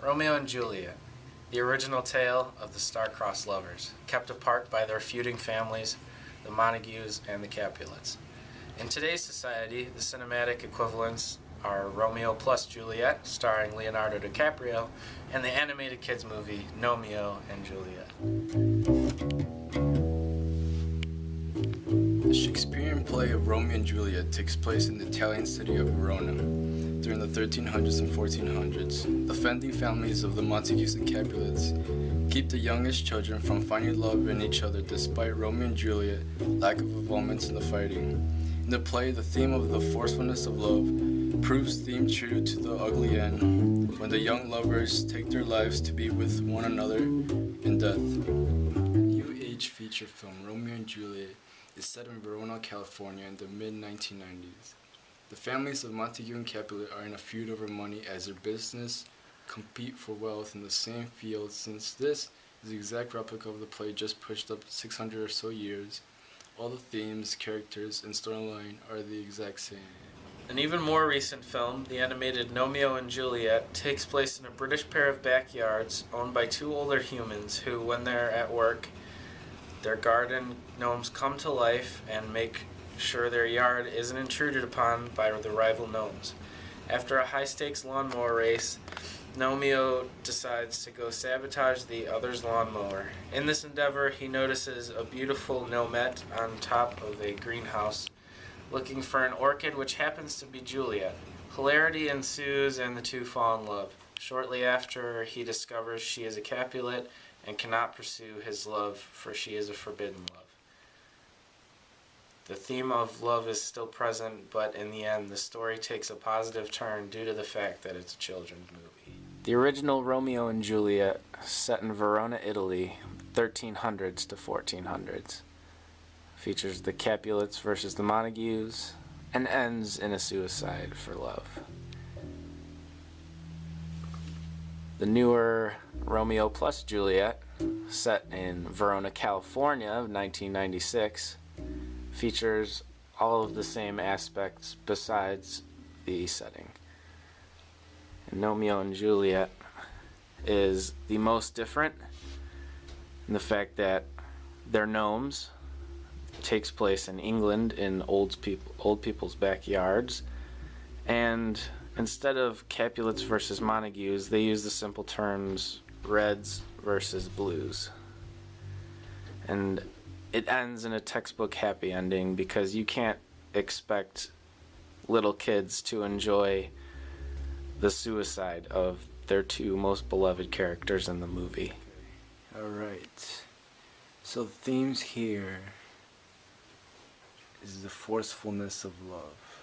Romeo and Juliet, the original tale of the star-crossed lovers, kept apart by their feuding families, the Montagues and the Capulets. In today's society, the cinematic equivalents are Romeo plus Juliet, starring Leonardo DiCaprio, and the animated kids movie Romeo and Juliet. The Shakespearean play of Romeo and Juliet takes place in the Italian city of Verona during the 1300s and 1400s. The founding families of the Montagues and Capulets keep the youngest children from finding love in each other despite Romeo and Juliet's lack of involvement in the fighting. In the play, the theme of the forcefulness of love proves theme true to the ugly end, when the young lovers take their lives to be with one another in death. New age feature film Romeo and Juliet is set in Verona, California in the mid-1990s. The families of Montague and Capulet are in a feud over money as their business compete for wealth in the same field. Since this is the exact replica of the play just pushed up 600 or so years, all the themes, characters, and storyline are the exact same. An even more recent film, the animated Romeo and Juliet, takes place in a British pair of backyards owned by two older humans who, when they're at work, their garden gnomes come to life and make sure their yard isn't intruded upon by the rival gnomes. After a high-stakes lawnmower race, Romeo decides to go sabotage the other's lawnmower. In this endeavor, he notices a beautiful gnomette on top of a greenhouse, looking for an orchid which happens to be Juliet. Hilarity ensues and the two fall in love. Shortly after, he discovers she is a Capulet and cannot pursue his love, for she is a forbidden love. The theme of love is still present, but in the end, the story takes a positive turn due to the fact that it's a children's movie. The original Romeo and Juliet, set in Verona, Italy, 1300s to 1400s, features the Capulets versus the Montagues, and ends in a suicide for love. The newer Romeo plus Juliet, set in Verona, California of 1996, features all of the same aspects besides the setting. And Romeo and Juliet is the most different in the fact that they're gnomes, takes place in England in old people's backyards, and instead of Capulets versus Montagues, they use the simple terms reds versus blues. And it ends in a textbook happy ending because you can't expect little kids to enjoy the suicide of their two most beloved characters in the movie. Alright, so the themes here is the forcefulness of love,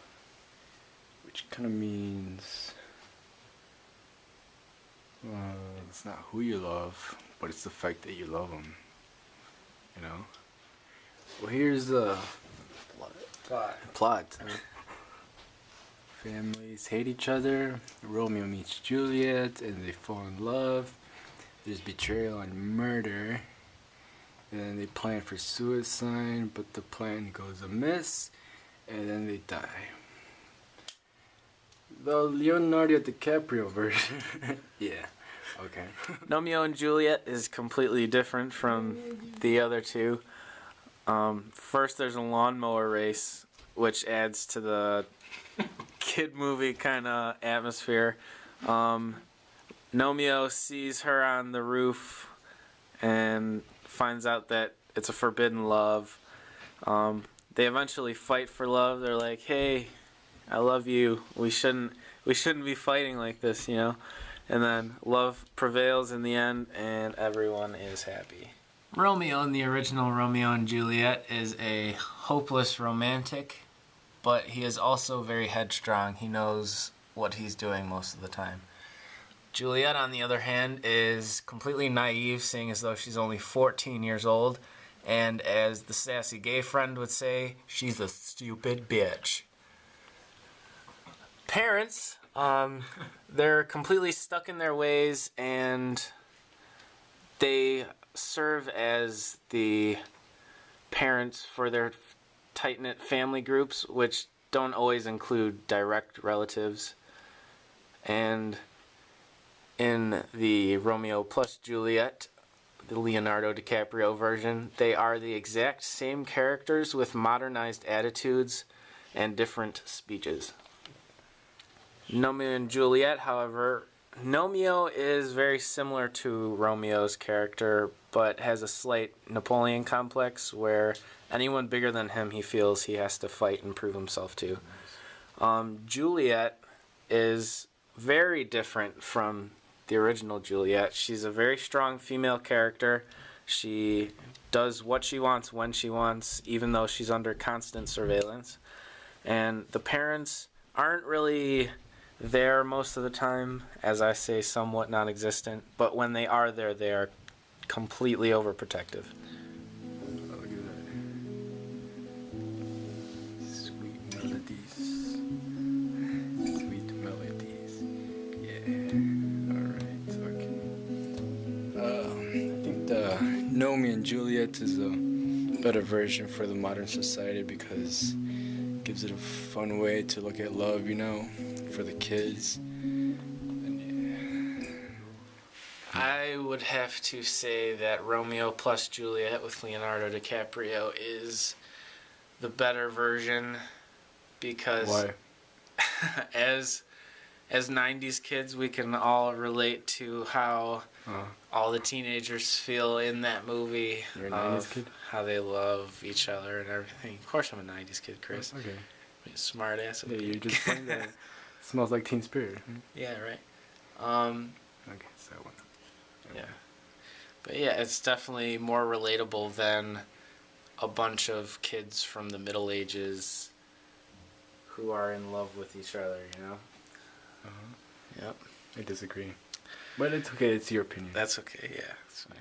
which kind of means it's not who you love, but it's the fact that you love them, you know? Well, here's the plot. Families hate each other, Romeo meets Juliet, and they fall in love. There's betrayal and murder, and then they plan for suicide, but the plan goes amiss, and then they die. The Leonardo DiCaprio version. Yeah, okay. Romeo and Juliet is completely different from the other two. First, there's a lawnmower race, which adds to the kid movie kind of atmosphere. Romeo sees her on the roof and finds out that it's a forbidden love. They eventually fight for love. They're like, "Hey, I love you. We shouldn't be fighting like this, you know." And then love prevails in the end, and everyone is happy. Romeo in the original Romeo and Juliet is a hopeless romantic, but he is also very headstrong. He knows what he's doing most of the time. Juliet, on the other hand, is completely naive, seeing as though she's only 14 years old, and as the sassy gay friend would say, she's a stupid bitch. Parents, they're completely stuck in their ways, and they serve as the parents for their tight-knit family groups, which don't always include direct relatives. And In the Romeo plus Juliet, the Leonardo DiCaprio version, they are the exact same characters with modernized attitudes and different speeches. Romeo and Juliet, however, Romeo is very similar to Romeo's character, but has a slight Napoleon complex where anyone bigger than him he feels he has to fight and prove himself to. Juliet is very different from the original Juliet. She's a very strong female character. She does what she wants when she wants, even though she's under constant surveillance. And the parents aren't really there most of the time, as I say, somewhat non-existent. But when they are completely overprotective. Oh, look at that. Sweet melodies. Sweet melodies. Yeah. Alright, okay. I think the Romeo and Juliet is a better version for the modern society because it gives it a fun way to look at love, you know, for the kids. And yeah. I would have to say that Romeo plus Juliet with Leonardo DiCaprio is the better version because Why? as 90s kids we can all relate to how all the teenagers feel in that movie. You're a 90s kid? How they love each other and everything. Of course I'm a 90s kid, Chris. Okay. Smart ass. Yeah, you're just playing that. Smells like Teen Spirit. Yeah, right. Okay, it's that one. Yeah. But yeah, it's definitely more relatable than a bunch of kids from the Middle Ages who are in love with each other, you know? Uh-huh. Yep. I disagree. But it's okay, it's your opinion. That's okay, yeah. That's fine.